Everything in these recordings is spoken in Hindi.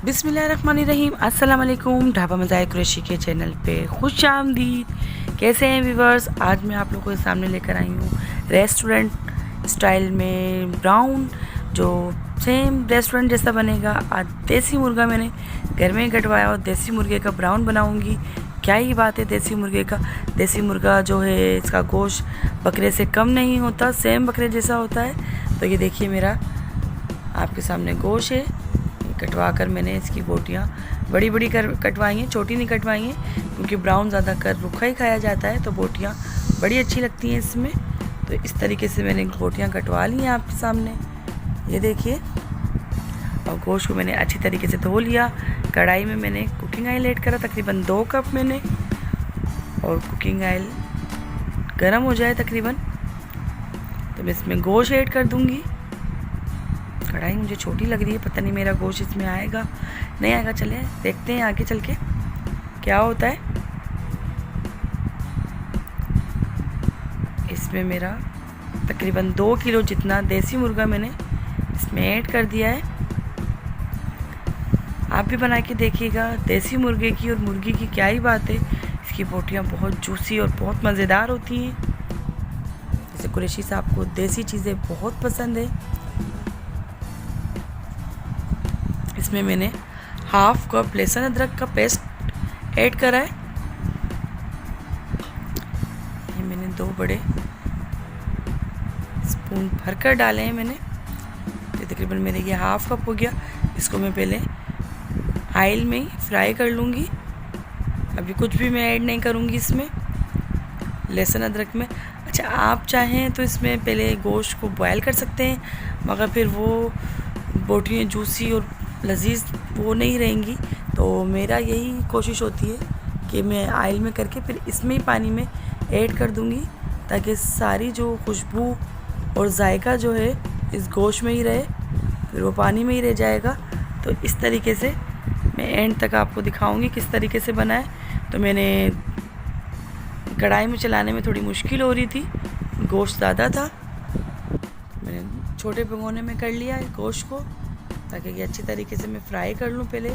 बिस्मिल्लाहिर्रहमानिर्रहीम। अस्सलाम वालेकुम। ढाबा मज़ाए कुरैशी के चैनल पे खुश आमदीद। कैसे हैं व्यूवर्स? आज मैं आप लोगों के सामने लेकर आई हूँ रेस्टोरेंट स्टाइल में ब्राउन, जो सेम रेस्टोरेंट जैसा बनेगा। आज देसी मुर्गा मैंने घर में कटवाया और देसी मुर्गे का ब्राउन बनाऊँगी। क्या ही बात है देसी मुर्गे का। देसी मुर्गा जो है इसका गोश्त बकरे से कम नहीं होता, सेम बकरे जैसा होता है। तो ये देखिए मेरा आपके सामने गोश्त है। कटवा कर मैंने इसकी बोटियाँ बड़ी बड़ी कर कटवाई हैं, छोटी नहीं कटवाई हैं, क्योंकि ब्राउन ज़्यादा कर रुखा ही खाया जाता है, तो बोटियाँ बड़ी अच्छी लगती हैं इसमें। तो इस तरीके से मैंने बोटियाँ कटवा ली हैं आपके सामने, ये देखिए। और गोश्त को मैंने अच्छी तरीके से धो लिया। कढ़ाई में मैंने कुकिंग ऑयल ऐड करा, तकरीबन 2 कप मैंने। और कुकिंग ऑयल गर्म हो जाए तकरीबन, तो मैं इसमें गोश्त ऐड कर दूँगी। कढ़ाई मुझे छोटी लग रही है, पता नहीं मेरा गोश्त इसमें आएगा नहीं आएगा। चले देखते हैं आगे चल के क्या होता है। इसमें मेरा तकरीबन 2 किलो जितना देसी मुर्गा मैंने इसमें ऐड कर दिया है। आप भी बना के देखिएगा। देसी मुर्गे की और मुर्गी की क्या ही बात है, इसकी बोटियाँ बहुत जूसी और बहुत मज़ेदार होती हैं। जैसे कुरैशी साहब को देसी चीज़ें बहुत पसंद है। इसमें मैंने 1/2 कप लहसुन अदरक का पेस्ट ऐड करा है। ये मैंने 2 बड़े स्पून भरकर डाले हैं मैंने। तो तकरीबन मेरे ये 1/2 कप हो गया। इसको मैं पहले ऑयल में ही फ्राई कर लूँगी। अभी कुछ भी मैं ऐड नहीं करूँगी इसमें लहसुन अदरक में। अच्छा, आप चाहें तो इसमें पहले गोश्त को बॉयल कर सकते हैं, मगर फिर वो बोटियाँ जूसी और लजीज वो नहीं रहेंगी। तो मेरा यही कोशिश होती है कि मैं ऑयल में करके फिर इसमें ही पानी में ऐड कर दूंगी, ताकि सारी जो खुशबू और जायका जो है इस गोश्त में ही रहे, फिर वो पानी में ही रह जाएगा। तो इस तरीके से मैं एंड तक आपको दिखाऊंगी किस तरीके से बना है। तो मैंने कढ़ाई में चलाने में थोड़ी मुश्किल हो रही थी, गोश्त ज़्यादा था। मैंने छोटे भगोने में कर लिया है गोश्त को, ताकि ये अच्छी तरीके से मैं फ्राई कर लूँ पहले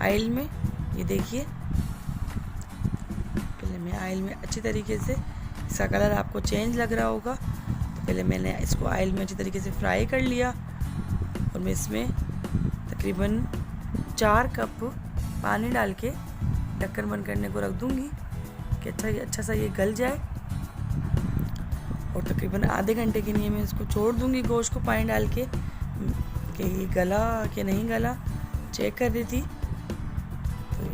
ऑयल में। ये देखिए, पहले मैं ऑयल में अच्छी तरीके से, इसका कलर आपको चेंज लग रहा होगा, तो पहले मैंने इसको ऑयल में अच्छी तरीके से फ्राई कर लिया। और मैं इसमें तकरीबन 4 कप पानी डाल के ढक्कन बंद करने को रख दूँगी कि अच्छा सा ये गल जाए। और तकरीबन आधे घंटे के लिए मैं इसको छोड़ दूँगी गोश्त को पानी डाल के, कि ये गला कि नहीं गला चेक कर रही थी। तो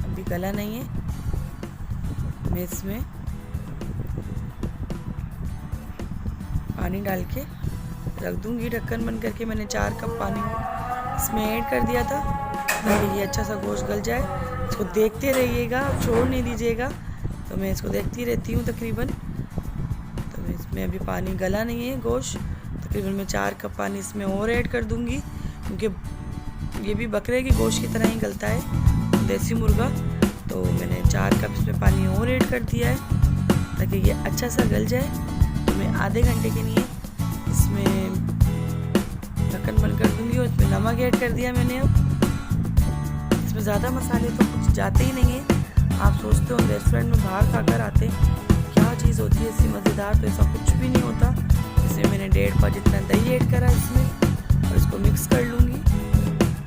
अभी गला नहीं है। मैं इसमें पानी डाल के रख दूँगी ढक्कन बंद करके। मैंने 4 कप पानी इसमें ऐड कर दिया था, ताकि ये अच्छा सा गोश्त गल जाए। इसको देखते रहिएगा, छोड़ नहीं दीजिएगा। तो मैं इसको देखती रहती हूँ तकरीबन। तो मैं इसमें अभी पानी गला नहीं है गोश्त, तकरीबन मैं 4 कप पानी इसमें और ऐड कर दूंगी, क्योंकि ये भी बकरे की गोश्त की तरह ही गलता है देसी मुर्गा। तो मैंने 4 कप इसमें पानी और ऐड कर दिया है, ताकि ये अच्छा सा गल जाए। तो मैं आधे घंटे के लिए इसमें ढक्कन बंद कर दूंगी। और इसमें नमक ऐड कर दिया मैंने। अब इसमें ज़्यादा मसाले तो कुछ जाते ही नहीं है। आप सोचते हो रेस्टोरेंट में बाहर खाकर आते क्या चीज़ होती है ऐसी मज़ेदार, तो ऐसा कुछ भी नहीं होता। इसमें मैंने 1.5 पाव जितना दही ऐड करा इसमें, और इसको मिक्स कर लूँगी।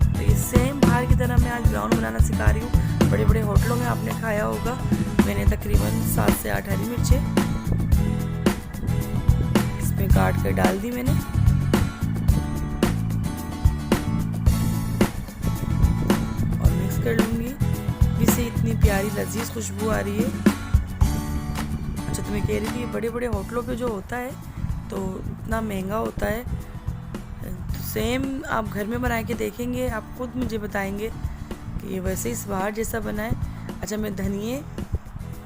तो ये सेम बाहर की तरह मैं आज ब्राउन बनाना सिखा रही हूँ। बड़े बड़े होटलों में आपने खाया होगा। मैंने तकरीबन 7 से 8 हरी मिर्चें इसमें काट कर डाल दी मैंने। और मिक्स कर लूँगी। इससे इतनी प्यारी लजीज खुशबू आ रही है। अच्छा, तो मैं कह रही थी बड़े बड़े होटलों पे जो होता है तो इतना महंगा होता है। तो सेम आप घर में बना के देखेंगे, आप खुद मुझे बताएंगे कि ये वैसे ही बाहर जैसा बना है। अच्छा, मैं धनिए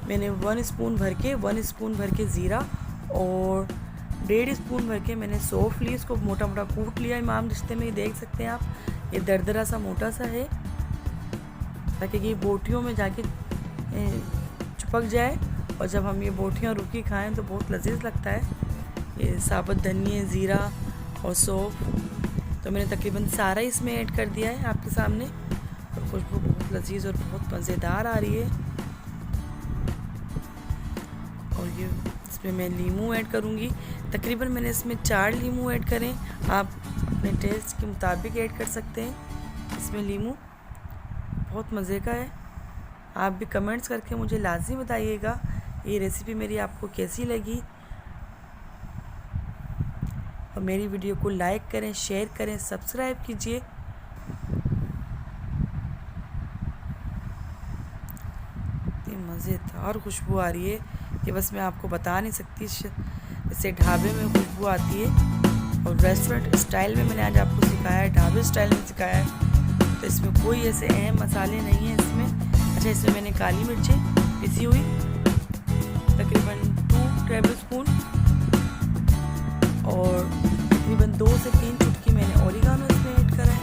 मैंने 1 स्पून भर के ज़ीरा और 1.5 स्पून भर के मैंने सौंफ ली। इसको मोटा मोटा कूट लिया। इमाम रिश्ते में देख सकते हैं आप, ये दरदरा सा मोटा सा है, ताकि ये बोटियों में जाके चिपक जाए। और जब हम ये बोटियाँ रुकी खाएं तो बहुत लजीज लगता है। ये साबुत धनिया, ज़ीरा और सौंफ तो मैंने तकरीबन सारा इसमें ऐड कर दिया है आपके सामने और खुशबू बहुत लजीज और बहुत मज़ेदार आ रही है। और ये इसमें मैं लीमू ऐड करूँगी। तकरीबन मैंने इसमें 4 लीमू ऐड करें, आप अपने टेस्ट के मुताबिक ऐड कर सकते हैं। इसमें लीमू बहुत मज़े का है। आप भी कमेंट्स करके मुझे लाज़मी बताइएगा ये रेसिपी मेरी आपको कैसी लगी, और मेरी वीडियो को लाइक करें, शेयर करें, सब्सक्राइब कीजिए। इतनी मज़ेदार खुशबू आ रही है कि बस मैं आपको बता नहीं सकती। इससे ढाबे में खुशबू आती है और रेस्टोरेंट स्टाइल में मैंने आज आपको सिखाया है, ढाबे स्टाइल में सिखाया है। तो इसमें कोई ऐसे अहम मसाले नहीं हैं इसमें। अच्छा, इसमें मैंने काली मिर्चें पिसी हुई तकरीबन 2 टेबल स्पून और तकरीबन 2 से 3 चुटकी मैंने ओरिगानो इसमें ऐड करा है।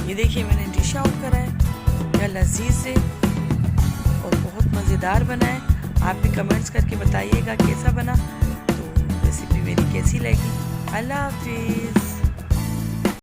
ये देखिए मैंने डिश आउट करा है, क्या लजीज से और बहुत मज़ेदार बना है। आप भी कमेंट्स करके बताइएगा कैसा बना, तो रेसिपी मेरी कैसी लगी। अल्लाह हाफिज़।